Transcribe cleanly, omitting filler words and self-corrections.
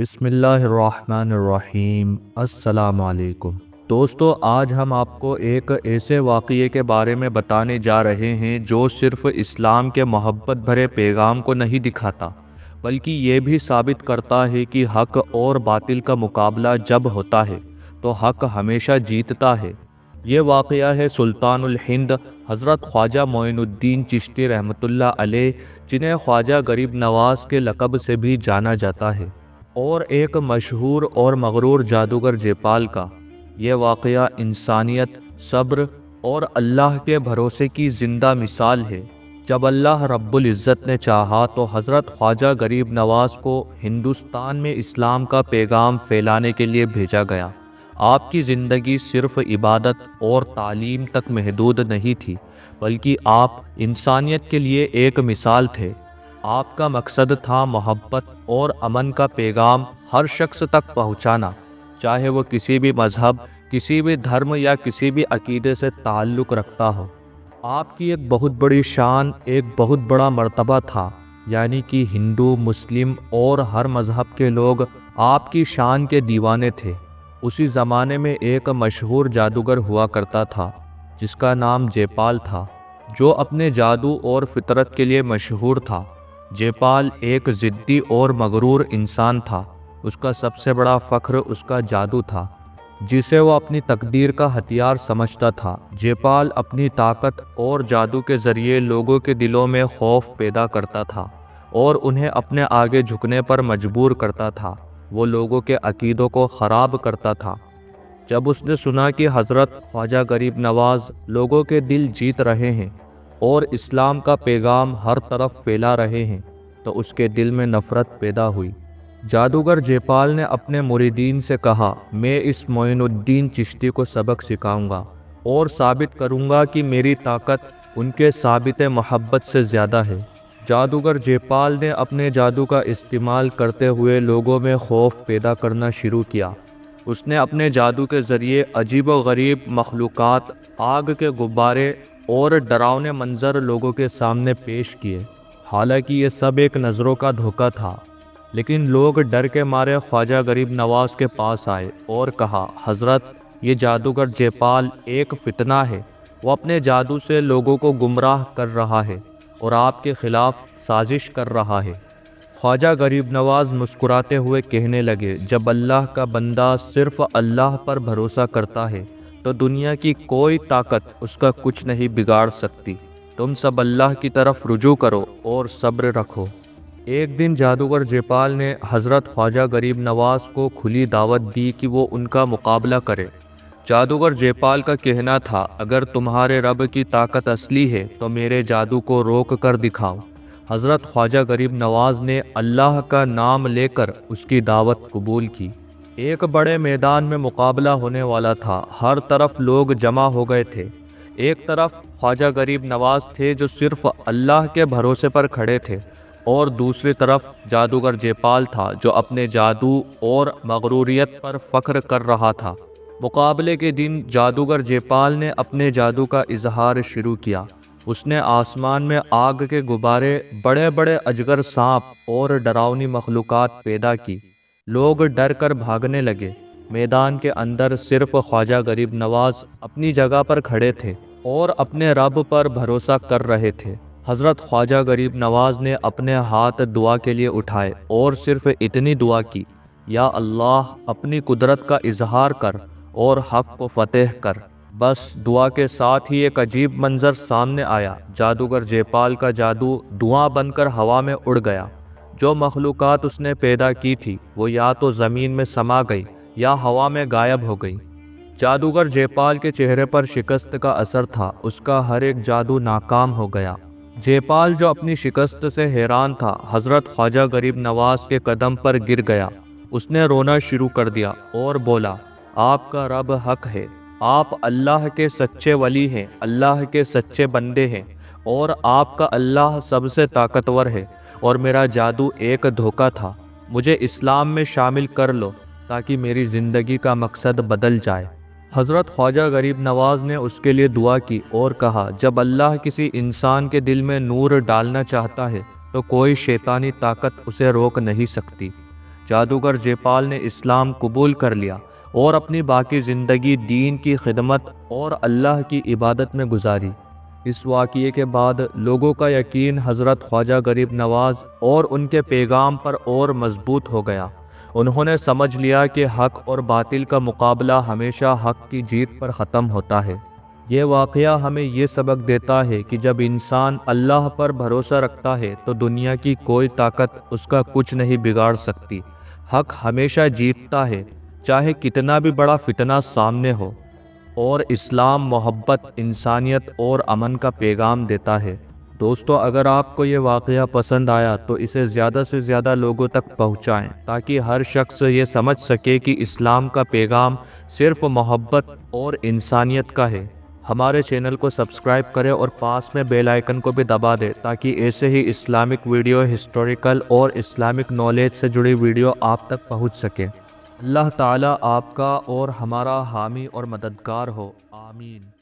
بسم اللہ الرحمن الرحیم۔ السلام علیکم دوستو، آج ہم آپ کو ایک ایسے واقعے کے بارے میں بتانے جا رہے ہیں جو صرف اسلام کے محبت بھرے پیغام کو نہیں دکھاتا بلکہ یہ بھی ثابت کرتا ہے کہ حق اور باطل کا مقابلہ جب ہوتا ہے تو حق ہمیشہ جیتتا ہے۔ یہ واقعہ ہے سلطان الہند حضرت خواجہ معین الدین چشتی رحمۃ اللہ علیہ، جنہیں خواجہ غریب نواز کے لقب سے بھی جانا جاتا ہے، اور ایک مشہور اور مغرور جادوگر جیپال کا۔ یہ واقعہ انسانیت، صبر اور اللہ کے بھروسے کی زندہ مثال ہے۔ جب اللہ رب العزت نے چاہا تو حضرت خواجہ غریب نواز کو ہندوستان میں اسلام کا پیغام پھیلانے کے لیے بھیجا گیا۔ آپ کی زندگی صرف عبادت اور تعلیم تک محدود نہیں تھی، بلکہ آپ انسانیت کے لیے ایک مثال تھے۔ آپ کا مقصد تھا محبت اور امن کا پیغام ہر شخص تک پہنچانا، چاہے وہ کسی بھی مذہب، کسی بھی دھرم یا کسی بھی عقیدے سے تعلق رکھتا ہو۔ آپ کی ایک بہت بڑی شان، ایک بہت بڑا مرتبہ تھا، یعنی کہ ہندو، مسلم اور ہر مذہب کے لوگ آپ کی شان کے دیوانے تھے۔ اسی زمانے میں ایک مشہور جادوگر ہوا کرتا تھا جس کا نام جیپال تھا، جو اپنے جادو اور فطرت کے لیے مشہور تھا۔ جیپال ایک ضدی اور مغرور انسان تھا۔ اس کا سب سے بڑا فخر اس کا جادو تھا، جسے وہ اپنی تقدیر کا ہتھیار سمجھتا تھا۔ جیپال اپنی طاقت اور جادو کے ذریعے لوگوں کے دلوں میں خوف پیدا کرتا تھا اور انہیں اپنے آگے جھکنے پر مجبور کرتا تھا۔ وہ لوگوں کے عقیدوں کو خراب کرتا تھا۔ جب اس نے سنا کہ حضرت خواجہ غریب نواز لوگوں کے دل جیت رہے ہیں اور اسلام کا پیغام ہر طرف پھیلا رہے ہیں تو اس کے دل میں نفرت پیدا ہوئی۔ جادوگر جیپال نے اپنے مریدین سے کہا، میں اس معین الدین چشتی کو سبق سکھاؤں گا اور ثابت کروں گا کہ میری طاقت ان کے ثابت محبت سے زیادہ ہے۔ جادوگر جیپال نے اپنے جادو کا استعمال کرتے ہوئے لوگوں میں خوف پیدا کرنا شروع کیا۔ اس نے اپنے جادو کے ذریعے عجیب و غریب مخلوقات، آگ کے غبارے اور ڈراؤنے منظر لوگوں کے سامنے پیش کیے۔ حالانکہ یہ سب ایک نظروں کا دھوکہ تھا، لیکن لوگ ڈر کے مارے خواجہ غریب نواز کے پاس آئے اور کہا، حضرت، یہ جادوگر جیپال ایک فتنہ ہے۔ وہ اپنے جادو سے لوگوں کو گمراہ کر رہا ہے اور آپ کے خلاف سازش کر رہا ہے۔ خواجہ غریب نواز مسکراتے ہوئے کہنے لگے، جب اللہ کا بندہ صرف اللہ پر بھروسہ کرتا ہے تو دنیا کی کوئی طاقت اس کا کچھ نہیں بگاڑ سکتی۔ تم سب اللہ کی طرف رجوع کرو اور صبر رکھو۔ ایک دن جادوگر جیپال نے حضرت خواجہ غریب نواز کو کھلی دعوت دی کہ وہ ان کا مقابلہ کرے۔ جادوگر جیپال کا کہنا تھا، اگر تمہارے رب کی طاقت اصلی ہے تو میرے جادو کو روک کر دکھاؤ۔ حضرت خواجہ غریب نواز نے اللہ کا نام لے کر اس کی دعوت قبول کی۔ ایک بڑے میدان میں مقابلہ ہونے والا تھا۔ ہر طرف لوگ جمع ہو گئے تھے۔ ایک طرف خواجہ غریب نواز تھے جو صرف اللہ کے بھروسے پر کھڑے تھے، اور دوسری طرف جادوگر جیپال تھا جو اپنے جادو اور مغروریت پر فخر کر رہا تھا۔ مقابلے کے دن جادوگر جیپال نے اپنے جادو کا اظہار شروع کیا۔ اس نے آسمان میں آگ کے غبارے، بڑے بڑے اجگر سانپ اور ڈراؤنی مخلوقات پیدا کی۔ لوگ ڈر کر بھاگنے لگے۔ میدان کے اندر صرف خواجہ غریب نواز اپنی جگہ پر کھڑے تھے اور اپنے رب پر بھروسہ کر رہے تھے۔ حضرت خواجہ غریب نواز نے اپنے ہاتھ دعا کے لیے اٹھائے اور صرف اتنی دعا کی، یا اللہ، اپنی قدرت کا اظہار کر اور حق کو فتح کر۔ بس دعا کے ساتھ ہی ایک عجیب منظر سامنے آیا۔ جادوگر جیپال کا جادو دھواں بن کر ہوا میں اڑ گیا۔ جو مخلوقات اس نے پیدا کی تھی وہ یا تو زمین میں سما گئی یا ہوا میں غائب ہو گئی۔ جادوگر جیپال کے چہرے پر شکست کا اثر تھا۔ اس کا ہر ایک جادو ناکام ہو گیا۔ جیپال جو اپنی شکست سے حیران تھا، حضرت خواجہ غریب نواز کے قدم پر گر گیا۔ اس نے رونا شروع کر دیا اور بولا، آپ کا رب حق ہے، آپ اللہ کے سچے ولی ہیں، اللہ کے سچے بندے ہیں، اور آپ کا اللہ سب سے طاقتور ہے، اور میرا جادو ایک دھوکہ تھا۔ مجھے اسلام میں شامل کر لو تاکہ میری زندگی کا مقصد بدل جائے۔ حضرت خواجہ غریب نواز نے اس کے لیے دعا کی اور کہا، جب اللہ کسی انسان کے دل میں نور ڈالنا چاہتا ہے تو کوئی شیطانی طاقت اسے روک نہیں سکتی۔ جادوگر جے پال نے اسلام قبول کر لیا اور اپنی باقی زندگی دین کی خدمت اور اللہ کی عبادت میں گزاری۔ اس واقعے کے بعد لوگوں کا یقین حضرت خواجہ غریب نواز اور ان کے پیغام پر اور مضبوط ہو گیا۔ انہوں نے سمجھ لیا کہ حق اور باطل کا مقابلہ ہمیشہ حق کی جیت پر ختم ہوتا ہے۔ یہ واقعہ ہمیں یہ سبق دیتا ہے کہ جب انسان اللہ پر بھروسہ رکھتا ہے تو دنیا کی کوئی طاقت اس کا کچھ نہیں بگاڑ سکتی۔ حق ہمیشہ جیتتا ہے، چاہے کتنا بھی بڑا فتنہ سامنے ہو، اور اسلام محبت، انسانیت اور امن کا پیغام دیتا ہے۔ دوستو، اگر آپ کو یہ واقعہ پسند آیا تو اسے زیادہ سے زیادہ لوگوں تک پہنچائیں تاکہ ہر شخص یہ سمجھ سکے کہ اسلام کا پیغام صرف محبت اور انسانیت کا ہے۔ ہمارے چینل کو سبسکرائب کریں اور پاس میں بیل آئیکن کو بھی دبا دیں تاکہ ایسے ہی اسلامک ویڈیو، ہسٹوریکل اور اسلامک نالج سے جڑی ویڈیو آپ تک پہنچ سکے۔ اللہ تعالیٰ آپ کا اور ہمارا حامی اور مددگار ہو، آمین۔